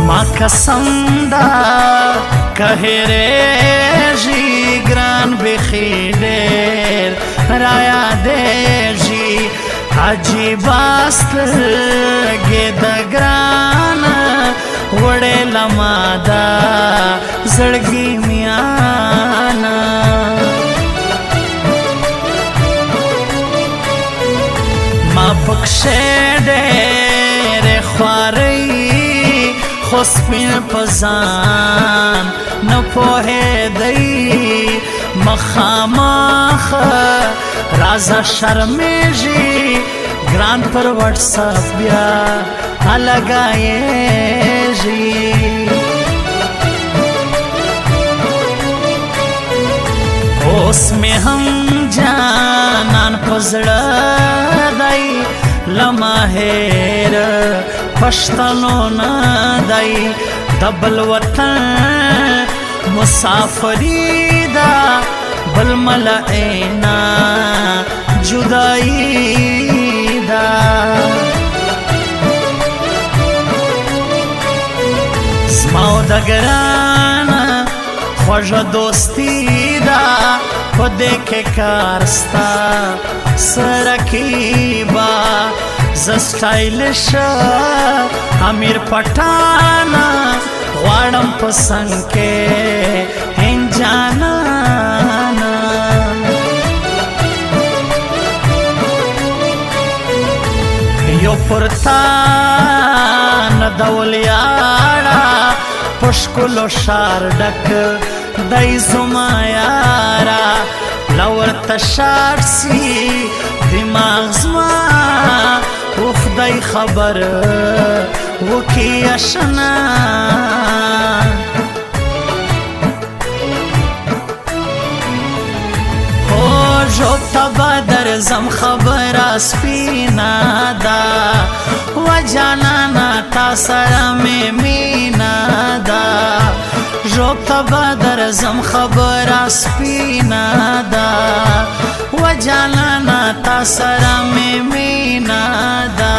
ما قسم دا کهریږي ګران بخي ډېر رایادېږي عجیبه سترګې د ګران وړې لما دا زړګي میانا ما پکښې ډېرې خوارۍ خو سپین په ځان نه پوهېدی مخامخ رازه شرمېږي ګران پر وټساپ بیا لګایېږي اوس مې هم جانان په زړه دی له ماهر پښتنو نه دی د بل وطن مسافري ده بل ملعینا جدائی ده زما او د ګران خوږه دوستي ده په دې کې کار ستا سرکیبه زه سټایلش امیر پټان غواړم په څنګ کې هنجانانا یو پرتان دولیاړه په ښکلو ښار ډک دی زما یاره لورته شاړ سي دماغ زما او خدای خبر وکي اشنا او جو تبا درزم خبر سپینا دا و جانانا تا سره می مینا دا جو تبا درزم خبر سپینا دا و جانانا تا سره می مینا دا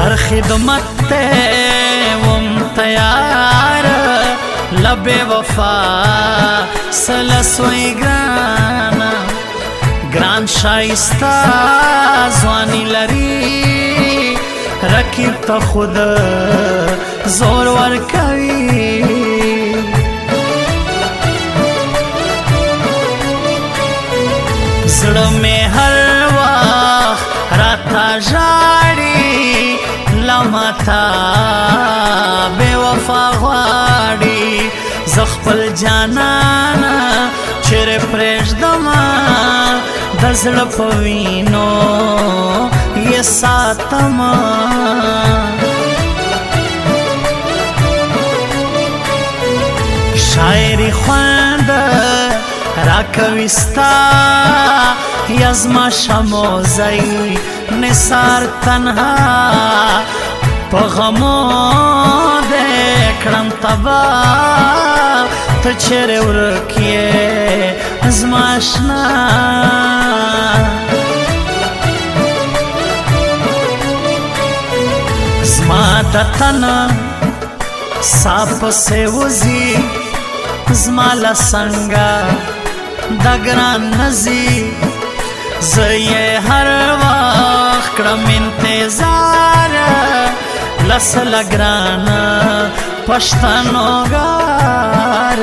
हर खिदमत ते वम तैयार लबे वफा सलसोई ग्राना ग्रान शाइस्ता ज़वानी लरी रकीब तो खुद जोर वर कवी ज़ड़ में हर वक्त राता जाड़ी لمتا بے وفا غواړي زخپل جانانا چیرې پرېږدما د زړه په وینو یې ساتما شاعري خوند راکوي ستا یا زما شموزی نثار تنها په غمو دې کړم تبا ته چیرې ورک یې زما اشنا زما د تن سا پسې وځي زما له څنګه د ګران نځي زه یې هر وخت کړم انتظار لسله ګرانه پښتنو ګار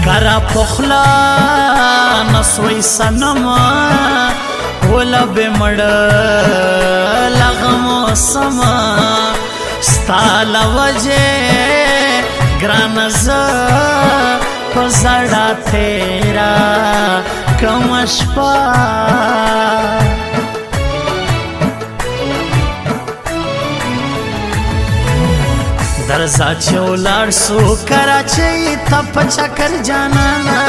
کرا پخلا نسوی سنما ولب مړ لغمو سما ستال وجه ګران ز پزړه تیرا کوم شپه درزا چولار سو کراچی تپ چکر جانانا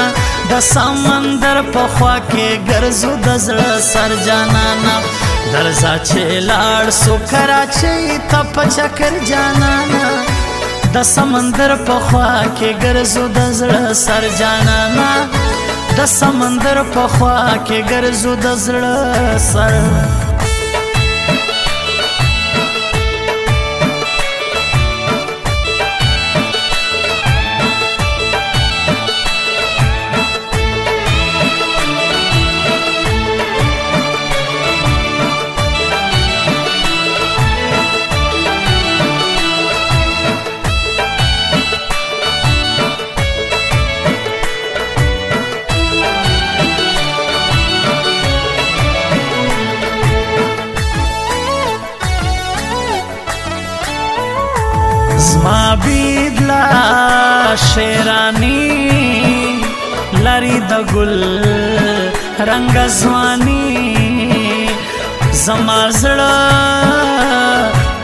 د سمندر په خوا کې ګرځو د زړه سر جانانا درزا چولار سو کراچی تپ چکر جانانا د سمندر په خوا کې ګرځو د زړه سر جانانا د سمندر په خوا کې ګرځو د زړه سر زما بیدلا شیرانی لری د ګل رنگ ځواني زما زړه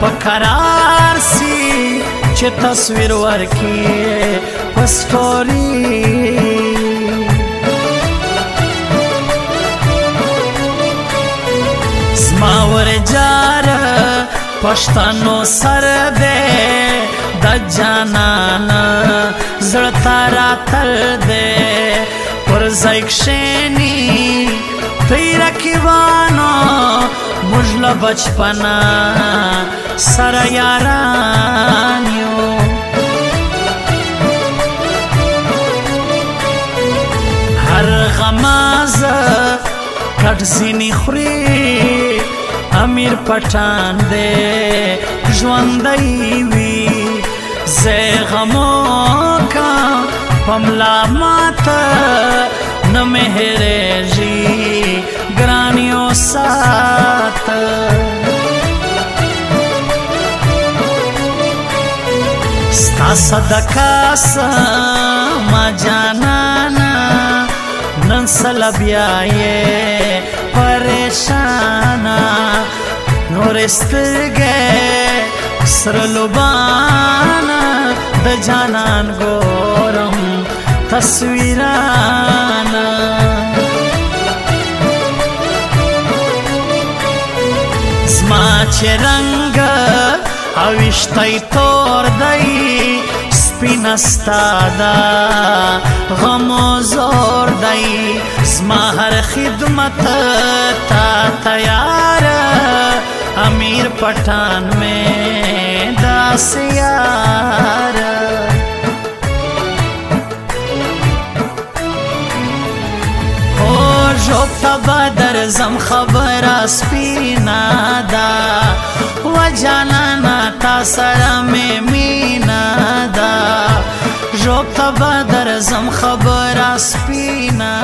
په قرار سي چې تصویر ورکي پستوري زما ورجار پښتنو سر دے د جانانا زړه تارا تل دے پر زایک شینی تیرا کیوانو مجل بچپنا سر یارانیو هر غماز کټ زینی خوري امیر پټان دے ژوندۍ وي زه غمو کا پملا مات نه مهرېږي ګرانیو سات ستا صدقه ما جانانا نن سلا بیا یې پریشانا نور سترګې سره لوبانا د جانان ګورم تصویرانا زما چې رنګ اوښتی تور دی سپینه ستا دا غمو زور دی زما هر خدمت تا تیار امیر پٹھان میں داس یار اور جوبتا بدر زم خبر سپینا دا و جانانا تا سرا میں مینا دا جوبتا بدر زم خبر سپینا